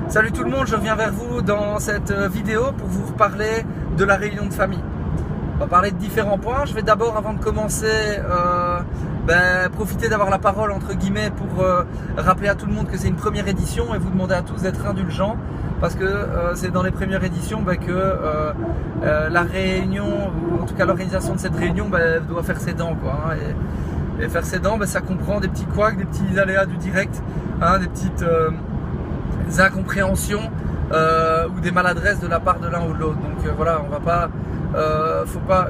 Salut tout le monde, je reviens vers vous dans cette vidéo pour vous parler de la réunion de famille. On va parler de différents points. Je vais d'abord, avant de commencer, profiter d'avoir la parole entre guillemets pour rappeler à tout le monde que c'est une première édition et vous demander à tous d'être indulgents parce que c'est dans les premières éditions que la réunion, ou en tout cas l'organisation de cette réunion doit faire ses dents, quoi, hein, et faire ses dents, ça comprend des petits couacs, des petits aléas du direct, hein, des petites incompréhensions ou des maladresses de la part de l'un ou de l'autre. Donc voilà, on va pas,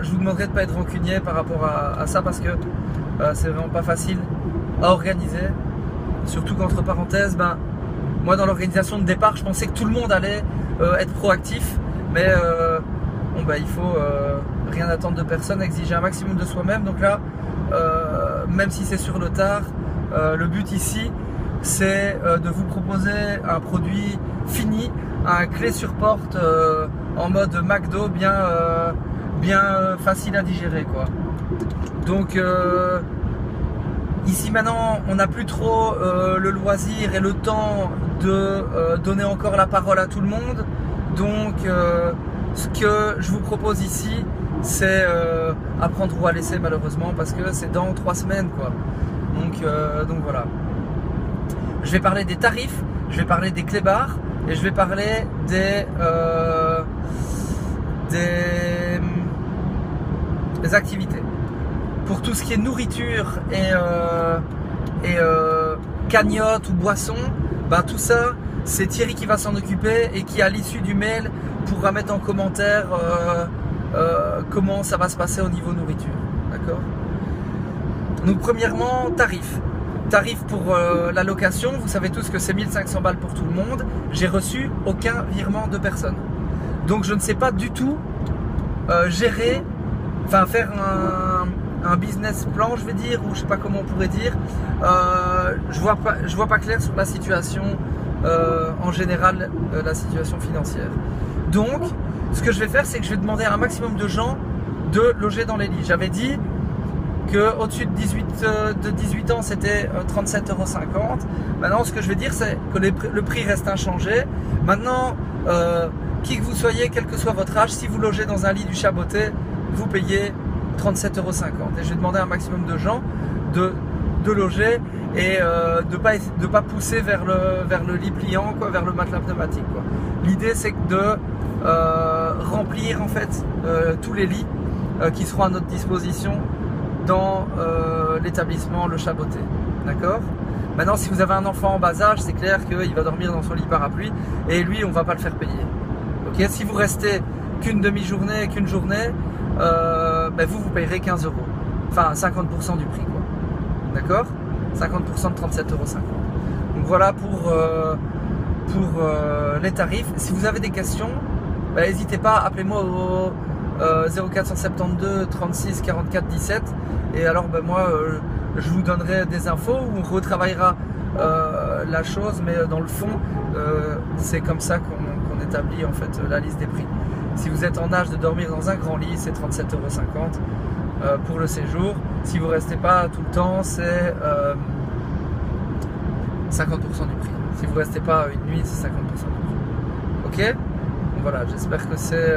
je vous demanderai de pas être rancunier par rapport à ça parce que c'est vraiment pas facile à organiser. Surtout qu'entre parenthèses, moi dans l'organisation de départ, je pensais que tout le monde allait être proactif, mais il faut rien attendre de personne, exiger un maximum de soi-même. Donc là, même si c'est sur le tard, le but ici, c'est de vous proposer un produit fini, un clé sur porte en mode McDo, bien facile à digérer, quoi. Donc ici maintenant, on n'a plus trop le loisir et le temps de donner encore la parole à tout le monde. Donc ce que je vous propose ici, c'est à prendre ou à laisser, malheureusement, parce que c'est dans 3 semaines, quoi. Donc voilà. Je vais parler des tarifs, je vais parler des clébards et je vais parler des activités. Pour tout ce qui est nourriture et cagnotte ou boisson, tout ça, c'est Thierry qui va s'en occuper et qui, à l'issue du mail, pourra mettre en commentaire comment ça va se passer au niveau nourriture. D'accord ? Donc premièrement, tarif pour la location, vous savez tous que c'est 1500 balles pour tout le monde. J'ai reçu aucun virement de personne. Donc je ne sais pas du tout faire un business plan, je vais dire, ou je sais pas comment on pourrait dire. Je vois pas clair sur la situation en général, la situation financière. Donc ce que je vais faire, c'est que je vais demander à un maximum de gens de loger dans les lits. J'avais dit qu'au-dessus de 18 ans, c'était 37,50 €. Maintenant, ce que je vais dire, c'est que le prix reste inchangé. Maintenant, qui que vous soyez, quel que soit votre âge, si vous logez dans un lit du Chaboté, vous payez 37,50 €. Et je vais demander à un maximum de gens de loger et de pas pousser vers le lit pliant, quoi, vers le matelas pneumatique, quoi. L'idée, c'est de remplir en fait tous les lits qui seront à notre disposition dans l'établissement Le Chaboté. D'accord ? Maintenant, si vous avez un enfant en bas âge, c'est clair qu'il va dormir dans son lit parapluie et lui, on ne va pas le faire payer. Ok ? Si vous restez qu'une demi-journée, qu'une journée, vous payerez 15 €. Enfin, 50% du prix, quoi. D'accord ? 50% de 37,50 €. Donc voilà pour les tarifs. Si vous avez des questions, n'hésitez pas, appelez-moi au 0472 36 44 17 et alors je vous donnerai des infos où on retravaillera la chose, mais dans le fond c'est comme ça qu'on établit en fait la liste des prix. Si vous êtes en âge de dormir dans un grand lit, c'est 37,50 € pour le séjour. Si vous restez pas tout le temps, c'est 50% du prix. Si vous restez pas une nuit, c'est 50% du prix. Ok ? Donc voilà, j'espère que c'est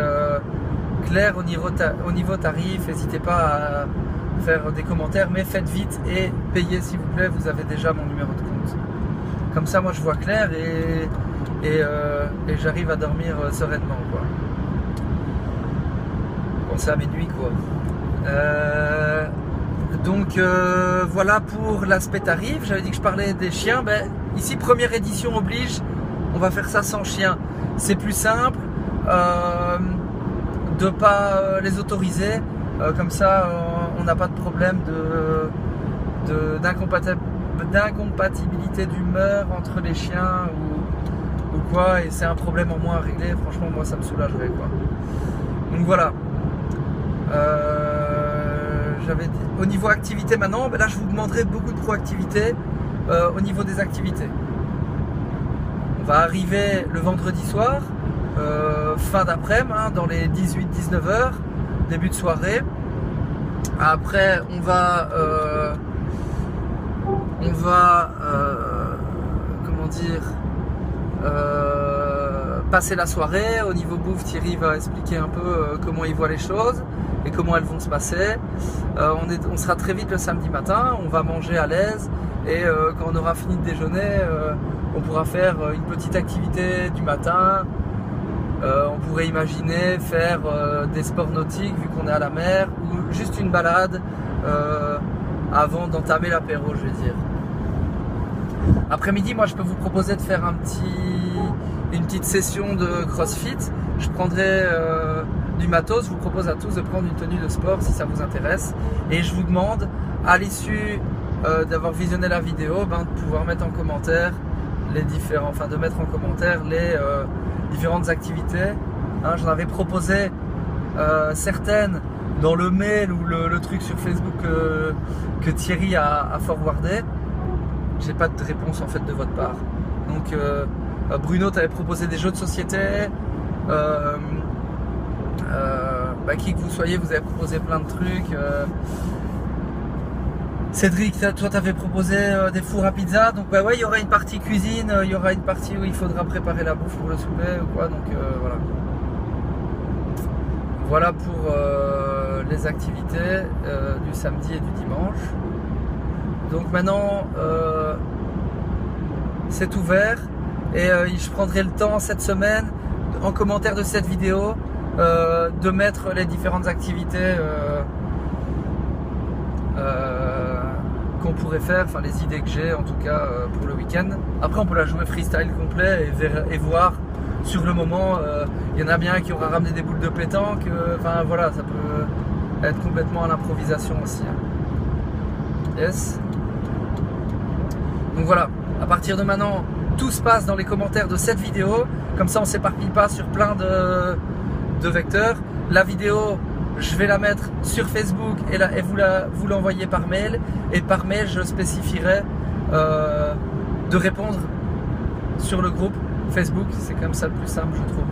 clair au niveau tarif. N'hésitez pas à faire des commentaires, mais faites vite et payez s'il vous plaît. Vous avez déjà mon numéro de compte. Comme ça, moi je vois clair et j'arrive à dormir sereinement, quoi. Bon, c'est à minuit, quoi. Voilà pour l'aspect tarif. J'avais dit que je parlais des chiens. Ici, première édition oblige, on va faire ça sans chien. C'est plus simple de ne pas les autoriser. Comme ça, on n'a pas de problème d'incompatibilité d'humeur entre les chiens ou quoi. Et c'est un problème en moins à régler. Franchement, moi, ça me soulagerait, quoi. Donc voilà. J'avais dit, au niveau activité maintenant, là je vous demanderai beaucoup de proactivité au niveau des activités. On va arriver le vendredi soir, fin d'après-midi, dans les 18-19 h, début de soirée. Après on va comment dire, passer la soirée. Au niveau bouffe, Thierry va expliquer un peu comment il voit les choses et comment elles vont se passer. On sera très vite le samedi matin, on va manger à l'aise et quand on aura fini de déjeuner, on pourra faire une petite activité du matin. On pourrait imaginer faire des sports nautiques vu qu'on est à la mer ou juste une balade avant d'entamer l'apéro, je vais dire. Après-midi, moi je peux vous proposer de faire une petite session de CrossFit. Je prendrai du matos, je vous propose à tous de prendre une tenue de sport si ça vous intéresse. Et je vous demande, à l'issue d'avoir visionné la vidéo, de pouvoir mettre en commentaire les différentes activités. J'en avais proposé certaines dans le mail ou le truc sur Facebook que Thierry a forwardé. J'ai pas de réponse en fait de votre part. Donc Bruno t'avait proposé des jeux de société. Qui que vous soyez, vous avez proposé plein de trucs. Cédric, toi t'avais proposé des fours à pizza. Donc ouais, il y aura une partie cuisine, il y aura une partie où il faudra préparer la bouffe pour le souper ou quoi. Donc voilà. Voilà pour les activités du samedi et du dimanche. Donc maintenant c'est ouvert et je prendrai le temps cette semaine en commentaire de cette vidéo de mettre les différentes activités qu'on pourrait faire, enfin les idées que j'ai en tout cas pour le week-end. Après on peut la jouer freestyle complet et voir sur le moment, il y en a bien qui aura ramené des boules de pétanque, enfin voilà, ça peut être complètement à l'improvisation aussi. Yes. Donc voilà, à partir de maintenant, tout se passe dans les commentaires de cette vidéo, comme ça on ne s'éparpille pas sur plein de vecteurs. La vidéo, je vais la mettre sur Facebook et vous l'envoyez par mail. Et par mail, je spécifierai de répondre sur le groupe Facebook. C'est comme ça le plus simple, je trouve.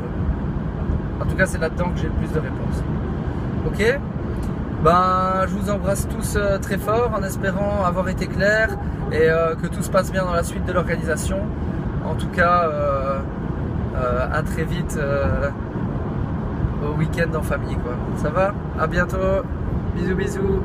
En tout cas, c'est là-dedans que j'ai le plus de réponses. Ok ? Je vous embrasse tous très fort en espérant avoir été clair et que tout se passe bien dans la suite de l'organisation. En tout cas, à très vite au week-end en famille, quoi. Ça va ? À bientôt. Bisous, bisous.